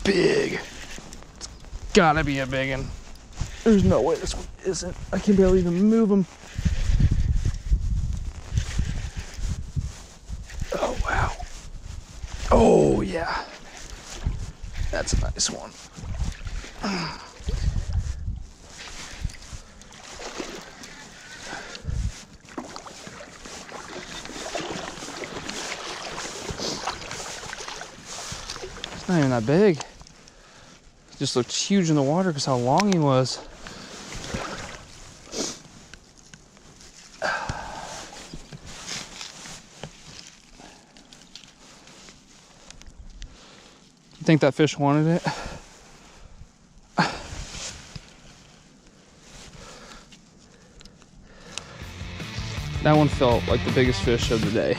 big. It's gotta be a big one. There's no way this one isn't. I can barely even move them. Oh, wow. Oh, yeah. That's a nice one. It's not even that big. He just looked huge in the water because how long he was. You think that fish wanted it? That one felt like the biggest fish of the day.